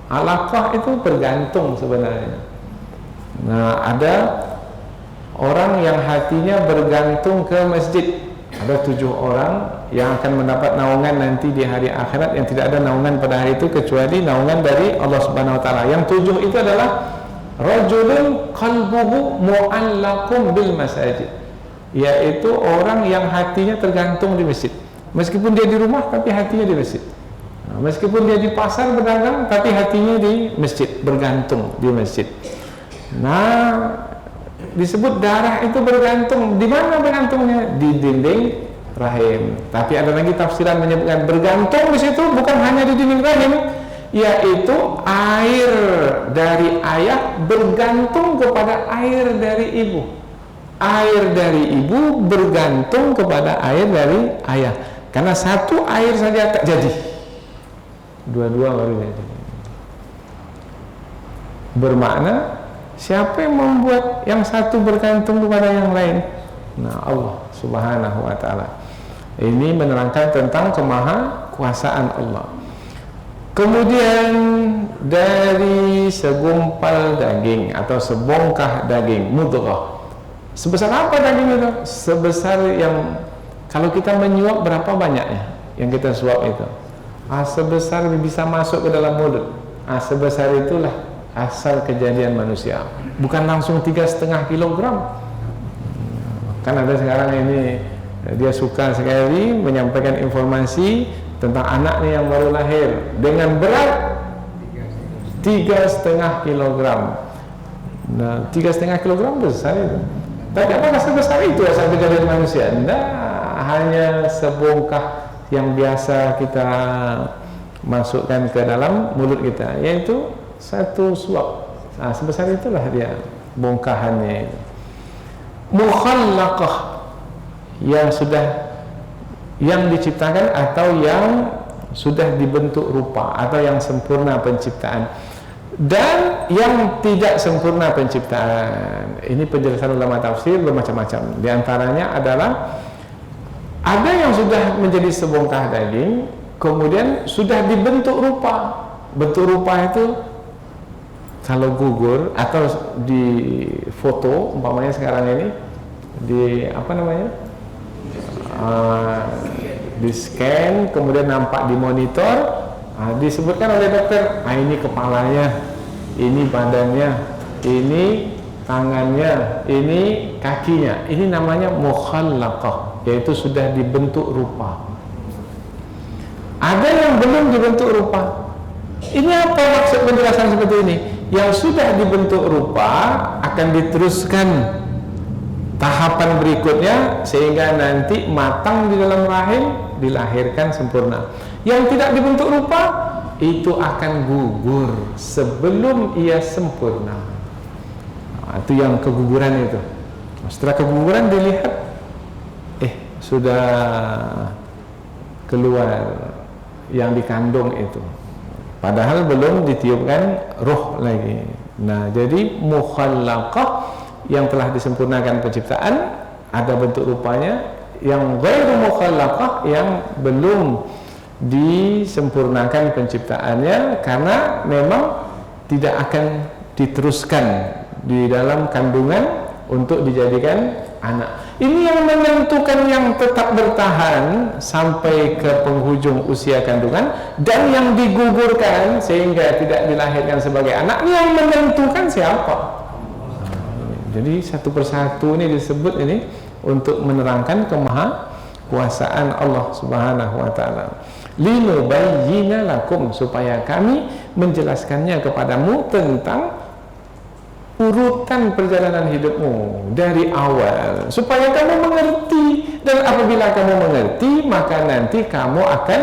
Alaqah itu bergantung sebenarnya. Nah, ada orang yang hatinya bergantung ke masjid. Ada 7 orang yang akan mendapat naungan nanti di hari akhirat, yang tidak ada naungan pada hari itu kecuali naungan dari Allah Subhanahu wa ta'ala. Yang 7 itu adalah rajulun qalbuhu mu'allaqun bil masajid, yaitu orang yang hatinya tergantung di masjid. Meskipun dia di rumah tapi hatinya di masjid. Meskipun dia di pasar berdagang tapi hatinya di masjid, bergantung di masjid. Nah, disebut darah itu bergantung. Di mana bergantungnya? Di dinding rahim. Tapi ada lagi tafsiran menyebutkan bergantung di situ bukan hanya di dinding rahim, yaitu air dari ayah bergantung kepada air dari ibu. Air dari ibu bergantung kepada air dari ayah. Karena satu air saja tak jadi, dua-dua baru jadi. Bermakna siapa yang membuat yang satu bergantung kepada yang lain? Nah, Allah Subhanahu wa ta'ala. Ini menerangkan tentang kemahakuasaan Allah. Kemudian dari segumpal daging atau sebongkah daging, mudghah. Sebesar apa daging itu? Sebesar yang kalau kita menyuap berapa banyaknya yang kita suap itu? Sebesar bisa masuk ke dalam mulut. Sebesar itulah asal kejadian manusia. Bukan langsung 3,5 kilogram. Kan ada sekarang ini dia suka sekali menyampaikan informasi tentang anaknya yang baru lahir dengan berat 3,5 kilogram. Nah, 3,5 kilogram besar itu. Tapi apakah sebesar itu asal kejadian manusia? Tidak, hanya sebongkah yang biasa kita masukkan ke dalam mulut kita, yaitu satu suap. Nah, sebesar itulah dia bongkahannya itu. Mukhallaqah, yang diciptakan atau yang sudah dibentuk rupa atau yang sempurna penciptaan, dan yang tidak sempurna penciptaan. Ini penjelasan ulama tafsir bermacam-macam. Di antaranya adalah ada yang sudah menjadi sebongkah daging, kemudian sudah dibentuk rupa. Bentuk rupa itu kalau gugur atau di foto, umpamanya sekarang ini di apa namanya, di scan, kemudian nampak di monitor. Disebutkan oleh dokter, ini kepalanya, ini badannya, ini tangannya, ini kakinya. Ini namanya mukhallaqah, yaitu sudah dibentuk rupa. Ada yang belum dibentuk rupa. Ini apa maksud penjelasan seperti ini? Yang sudah dibentuk rupa akan diteruskan tahapan berikutnya sehingga nanti matang di dalam rahim, dilahirkan sempurna. Yang tidak dibentuk rupa itu akan gugur sebelum ia sempurna. Itu yang keguguran itu. Setelah keguguran dilihat, sudah keluar yang dikandung itu. Padahal belum ditiupkan ruh lagi. Nah, jadi mukhallaqah yang telah disempurnakan penciptaan ada bentuk rupanya, yang ghairu mukhallaqah yang belum disempurnakan penciptaannya karena memang tidak akan diteruskan di dalam kandungan untuk dijadikan anak. Ini yang menentukan yang tetap bertahan sampai ke penghujung usia kandungan, dan yang digugurkan sehingga tidak dilahirkan sebagai anak, ini yang menentukan siapa. Jadi satu persatu ini disebut ini untuk menerangkan kemahakuasaan Allah Subhanahu wa taala. Linubayyina lakum, supaya kami menjelaskannya kepadamu tentang urutan perjalanan hidupmu dari awal, supaya kamu mengerti, dan apabila kamu mengerti maka nanti kamu akan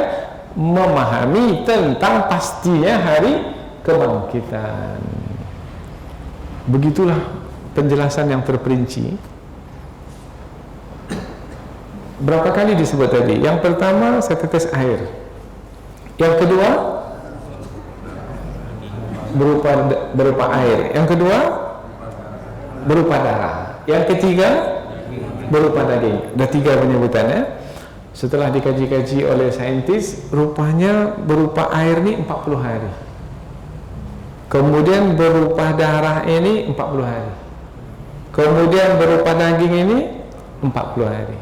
memahami tentang pastinya hari kebangkitan. Begitulah penjelasan yang terperinci. Berapa kali disebut tadi? Yang pertama setetes air, yang kedua berupa air, yang kedua berupa darah, yang ketiga berupa daging. Ada 3 penyebutannya. Setelah dikaji-kaji oleh saintis, rupanya berupa air ini 40 hari, kemudian berupa darah ini 40 hari, kemudian berupa daging ini 40 hari.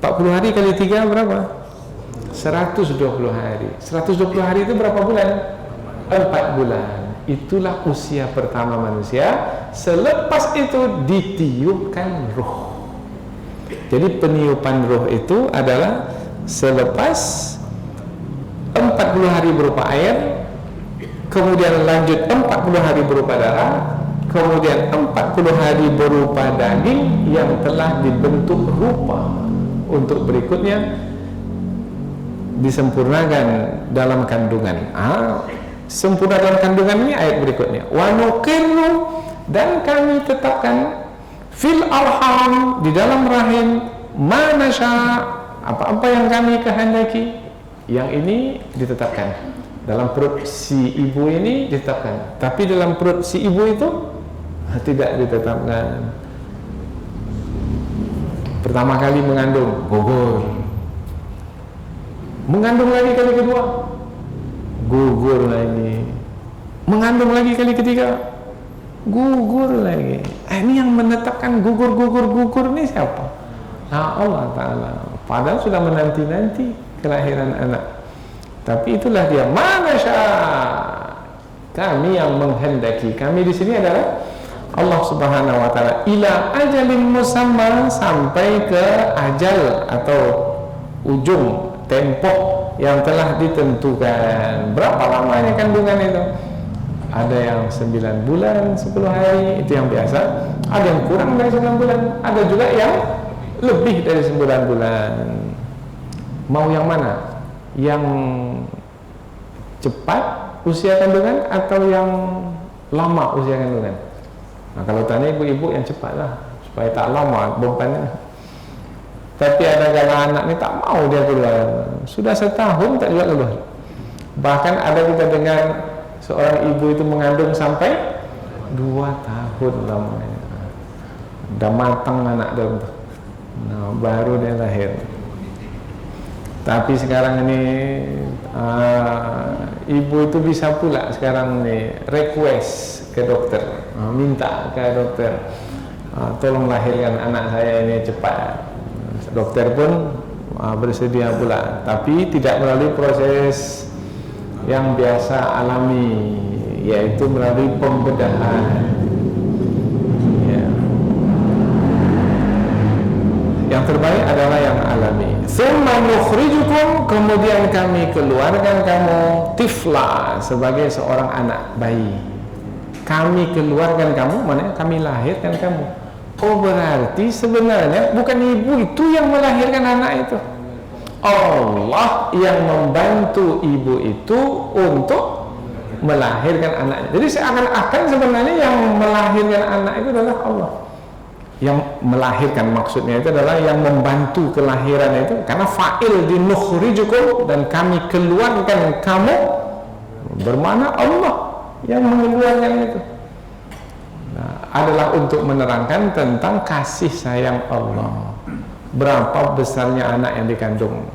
40 hari kali 3 berapa? 120 hari. 120 hari itu berapa bulan? 4 bulan. Itulah usia pertama manusia. Selepas itu ditiupkan ruh. Jadi peniupan ruh itu adalah selepas 40 hari berupa air, kemudian lanjut 40 hari berupa darah, kemudian 40 hari berupa daging yang telah dibentuk rupa, untuk berikutnya disempurnakan dalam kandungan. Sempurna dalam kandungan ini ayat berikutnya. Wa nuqirru, dan kami tetapkan fil arham, di dalam rahim, ma nasya, apa-apa yang kami kehendaki. Yang ini ditetapkan dalam perut si ibu ini ditetapkan, tapi dalam perut si ibu itu tidak ditetapkan. Pertama kali mengandung, gugur. Mengandung lagi kali kedua, gugur lagi. Mengandung lagi kali ketiga, gugur lagi. Ini yang menetapkan gugur ini siapa? Nah, Allah Ta'ala. Padahal sudah menanti-nanti kelahiran anak. Tapi itulah dia, manasya. Kami yang menghendaki. Kami di sini adalah Allah Subhanahu wa taala, ila ajalin musamma, sampai ke ajal atau ujung tempo yang telah ditentukan. Berapa lamanya kandungan itu? Ada yang 9 bulan 10 hari, itu yang biasa. Ada yang kurang dari 9 bulan, ada juga yang lebih dari 9 bulan. Mau yang mana? Yang cepat usia kandungan atau yang lama usia kandungan? Nah, kalau tanya ibu-ibu yang cepat lah, supaya tak lama bebannya. Tapi ada kalau anak ini tak mau dia keluar, sudah setahun tak juga keluar. Bahkan ada kita dengar seorang ibu itu mengandung sampai 2 tahun lamanya. Dah matang anak dia, nah, baru dia lahir. Tapi sekarang ini ibu itu bisa pula sekarang ini request ke dokter, minta ke dokter, tolong lahirkan anak saya ini cepat. Dokter pun bersedia pula, tapi tidak melalui proses yang biasa alami, yaitu melalui pembedahan. Ya. Yang terbaik adalah yang alami. Tsumma nukhrijukum, kemudian kami keluarkan kamu tifla, sebagai seorang anak bayi. Kami keluarkan kamu, maknanya kami lahirkan kamu. Oh, berarti sebenarnya bukan ibu itu yang melahirkan anak itu. Allah yang membantu ibu itu untuk melahirkan anaknya. Jadi seakan-akan sebenarnya yang melahirkan anak itu adalah Allah. Yang melahirkan maksudnya itu adalah yang membantu kelahiran itu, karena fa'il di nukhrijukum, dan kami keluarkan kamu, bermakna Allah yang mengeluarkan itu. Nah, adalah untuk menerangkan tentang kasih sayang Allah. Berapa besarnya anak yang dikandung,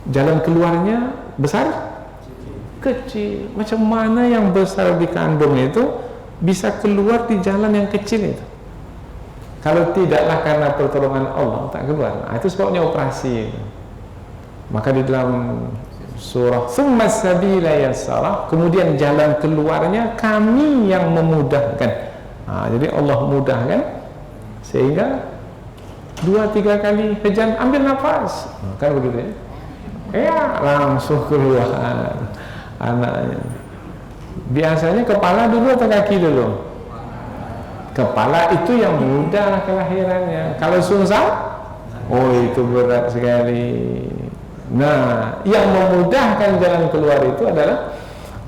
jalan keluarnya besar, kecil. Macam mana yang besar dikandung itu bisa keluar di jalan yang kecil itu? Kalau tidaklah karena pertolongan Allah, tak keluar. Nah, itu sebabnya operasi. Maka di dalam surah Tsumma sabila yassara, kemudian jalan keluarnya kami yang memudahkan. Nah, jadi Allah mudahkan sehingga 2-3 kali hujan ambil nafas, kan begitu ya? Ya, langsung keluar anaknya. Biasanya kepala dulu atau kaki dulu? Kepala itu yang mudah kelahirannya. Kalau sungsang, oh itu berat sekali. Nah, yang memudahkan jalan keluar itu adalah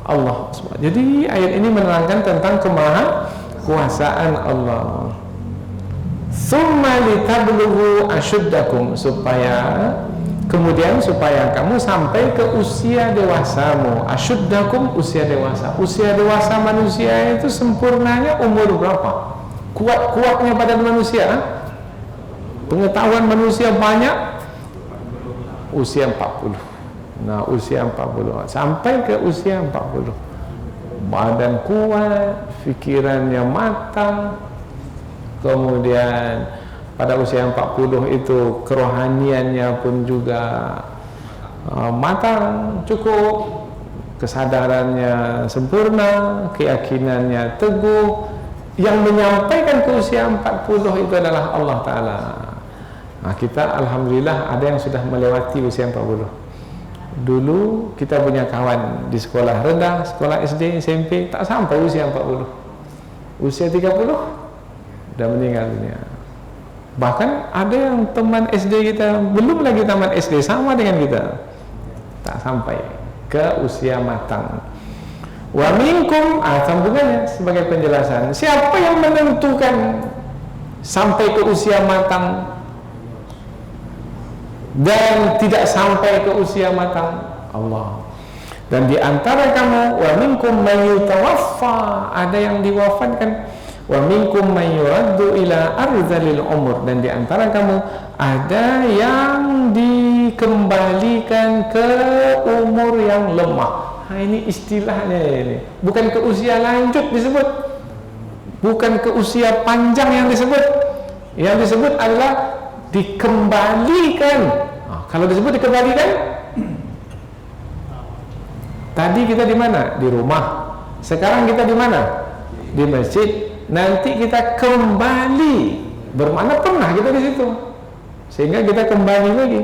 Allah. Jadi ayat ini menerangkan tentang kemahakuasaan Allah. Tsumma litablughu asyuddakum, supaya kamu sampai ke usia dewasamu. Asyuddakum, usia dewasa. Usia dewasa manusia itu sempurnanya umur berapa? Kuat-kuatnya badan manusia, pengetahuan manusia banyak, usia 40. Nah, usia 40 sampai ke usia 40, badan kuat, pikirannya matang. Kemudian pada usia 40 itu kerohaniannya pun juga matang, cukup, kesadarannya sempurna, keyakinannya teguh. Yang menyampaikan ke usia 40 itu adalah Allah Ta'ala. Nah, kita Alhamdulillah ada yang sudah melewati usia 40. Dulu kita punya kawan di sekolah rendah, sekolah SD, SMP, tak sampai usia 40. Usia 30 sudah meninggal dunia. Bahkan ada yang teman SD kita belum lagi tamat SD, sama dengan kita, tak sampai ke usia matang. Wa minkum, sambungannya sebagai penjelasan, siapa yang menentukan sampai ke usia matang dan tidak sampai ke usia matang? Allah. Dan di antara kamu, wa minkum man yutawaffa, ada yang diwafatkan, wa minkum man yuraddu ila ardhilil umur, dan di antara kamu ada yang dikembalikan ke umur yang lemah. Nah, ini istilahnya ini. Bukan ke usia lanjut disebut, bukan ke usia panjang yang disebut. Yang disebut adalah dikembalikan. Nah, kalau disebut dikembalikan, tadi kita di mana? Di rumah. Sekarang kita di mana? Di masjid. Nanti kita kembali, bermakna pernah kita di situ, sehingga kita kembali lagi.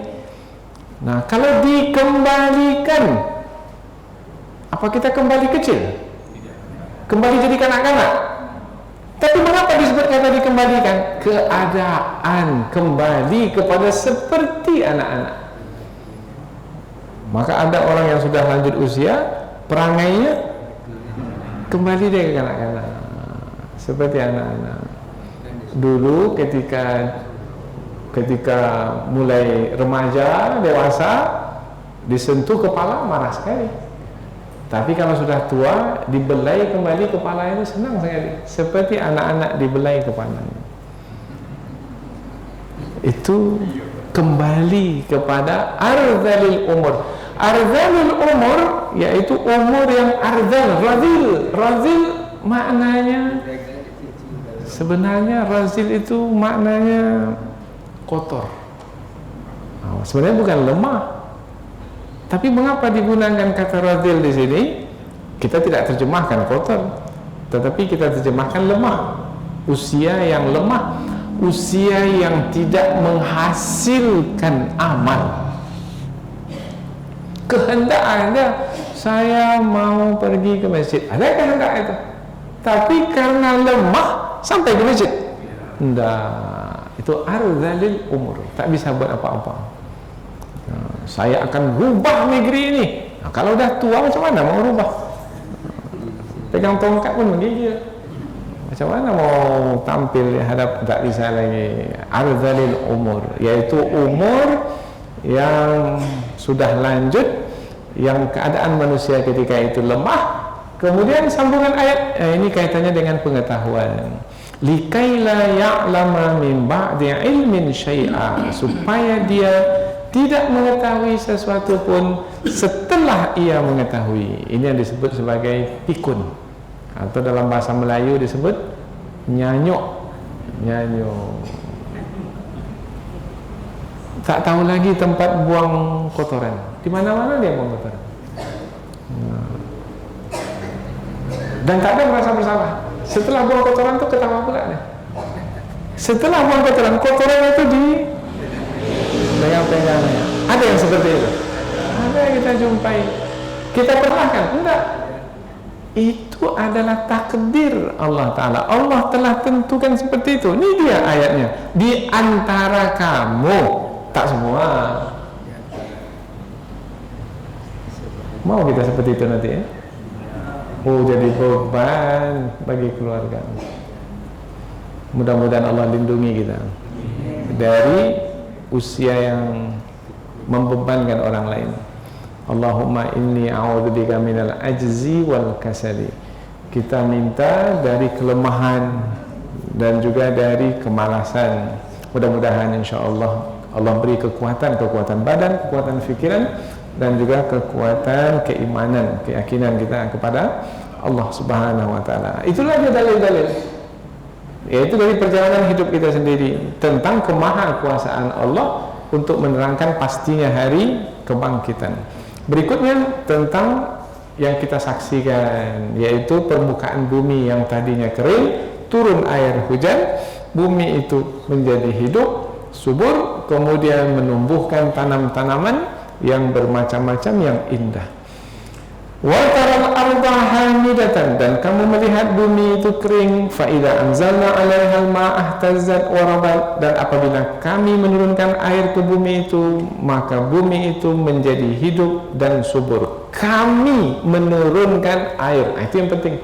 Nah, kalau dikembalikan, apa kita kembali kecil? Kembali jadi kanak-kanak? Tapi mengapa disebut kata dikembalikan? Keadaan kembali kepada seperti anak-anak. Maka ada orang yang sudah lanjut usia, perangainya kembali dia ke kanak-kanak, seperti anak-anak. Dulu ketika mulai remaja, dewasa, disentuh kepala marah sekali. Tapi kalau sudah tua, dibelai kembali kepala itu senang sekali, seperti anak-anak dibelai kepalanya. Itu kembali kepada ardhalil umur. Ardhalil umur yaitu umur yang ardhal, razil. Razil maknanya, sebenarnya razil itu maknanya kotor. Nah, sebenarnya bukan lemah. Tapi mengapa digunakan kata razil di sini? Kita tidak terjemahkan kotor, tetapi kita terjemahkan lemah. Usia yang lemah, usia yang tidak menghasilkan amal. Kehendak ada, saya mau pergi ke masjid, ada kehendak itu, tapi karena lemah sampai ke masjid, enggak, itu ardhalil umur, tak bisa buat apa-apa. Saya akan rubah negeri ini. Nah, kalau udah tua macam mana mau rubah? pegang tongkat pun menggigil. Macam mana mau tampil di hadap, tak bisa lagi. Arzalil umur, yaitu umur yang sudah lanjut, yang keadaan manusia ketika itu lemah. Kemudian sambungan ayat, ini kaitannya dengan pengetahuan. Likaila ya'lama min ba'di ilmin syai'a, supaya dia tidak mengetahui sesuatu pun setelah ia mengetahui. Ini yang disebut sebagai pikun, atau dalam bahasa Melayu disebut nyanyuk. Tak tahu lagi tempat buang kotoran. Di mana-mana dia buang kotoran. Dan tak ada merasa bersalah. Setelah buang kotoran itu ketawa pula dia. Setelah buang kotoran itu di pegang-pegangnya. Ada yang seperti itu. Ada yang kita jumpai. Kita pernahkan? Enggak. Itu adalah takdir Allah Ta'ala. Allah telah tentukan seperti itu. Ini dia ayatnya. Di antara kamu, tak semua. Mau kita seperti itu nanti ya? Oh, jadi beban bagi keluarga. Mudah-mudahan Allah lindungi kita dari usia yang membebankan orang lain. Allahumma inni a'udzubika minal ajzi wal kasali. Kita minta dari kelemahan dan juga dari kemalasan. Mudah-mudahan insyaallah Allah beri kekuatan badan, kekuatan fikiran, dan juga kekuatan keimanan, keyakinan kita kepada Allah Subhanahu wa taala. Itulah dia dalil-dalil, yaitu dari perjalanan hidup kita sendiri tentang kemahakuasaan Allah untuk menerangkan pastinya hari kebangkitan. Berikutnya tentang yang kita saksikan, yaitu permukaan bumi yang tadinya kering, turun air hujan, bumi itu menjadi hidup, subur, kemudian menumbuhkan tanam-tanaman yang bermacam-macam yang indah. Wa taral arda hamidatan, dan kamu melihat bumi itu kering, fa idza anzalna 'alaiha al-ma'a ihtazzat wa rabat, dan apabila kami menurunkan air ke bumi itu, maka bumi itu menjadi hidup dan subur. Kami menurunkan air. Itu yang penting.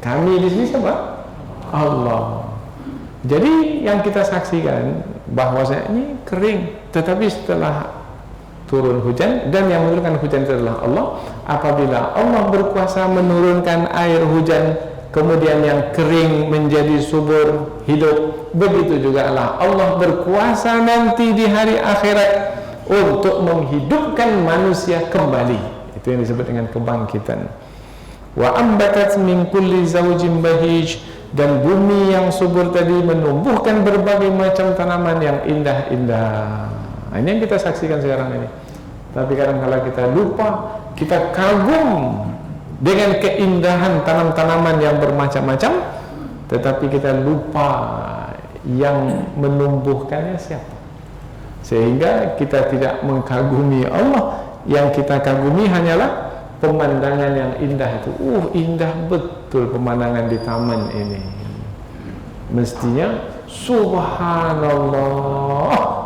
Kami di sini siapa? Allah. Jadi yang kita saksikan bahwasanya ini kering, tetapi setelah turun hujan, dan yang menurunkan hujan itu adalah Allah. Apabila Allah berkuasa menurunkan air hujan, kemudian yang kering menjadi subur, hidup, begitu juga Allah berkuasa nanti di hari akhirat untuk menghidupkan manusia kembali. Itu yang disebut dengan kebangkitan. Wa ambatat min kulli zawjin bahij, dan bumi yang subur tadi menumbuhkan berbagai macam tanaman yang indah-indah. Nah, ini yang kita saksikan sekarang ini. Tapi kadang-kadang kita lupa, kita kagum dengan keindahan tanam-tanaman yang bermacam-macam, tetapi kita lupa yang menumbuhkannya siapa. Sehingga kita tidak mengkagumi Allah. Yang kita kagumi hanyalah pemandangan yang indah itu. Indah betul pemandangan di taman ini. Mestinya subhanallah,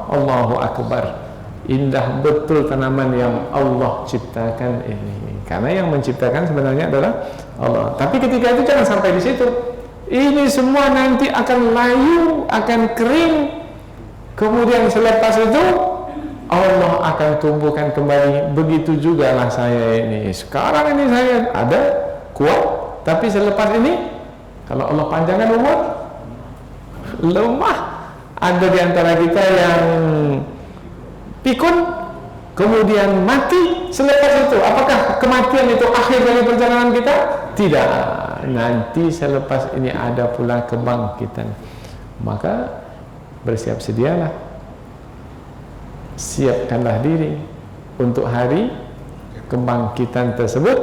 Allahu akbar. Indah betul tanaman yang Allah ciptakan ini. Karena yang menciptakan sebenarnya adalah Allah. Tapi ketika itu jangan sampai di situ. Ini semua nanti akan layu, akan kering. Kemudian selepas itu Allah akan tumbuhkan kembali. Begitu juga lah saya ini. Sekarang ini saya ada kuat, tapi selepas ini kalau Allah panjangkan umur, lemah. Ada di antara kita yang pikun, kemudian mati. Selepas itu, apakah kematian itu akhir dari perjalanan kita? Tidak. Nanti selepas ini ada pula kebangkitan. Maka bersiap sedialah, siapkanlah diri untuk hari kebangkitan tersebut.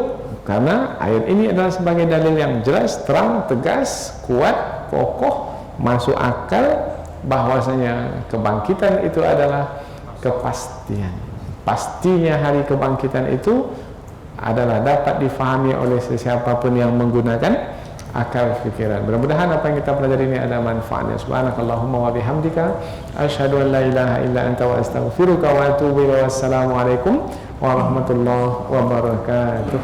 Karena ayat ini adalah sebagai dalil yang jelas, terang, tegas, kuat, kokoh, masuk akal, bahwasanya kebangkitan itu adalah kepastian. Pastinya hari kebangkitan itu adalah dapat difahami oleh sesiapapun yang menggunakan akal fikiran. Mudah-mudahan apa yang kita pelajari ini ada manfaatnya. Subhanakallahumma wa bihamdika asyhadu an la ilaha illa anta wa astaghfiruka wa atubu ilaik. Wassalamu alaikum warahmatullahi wabarakatuh.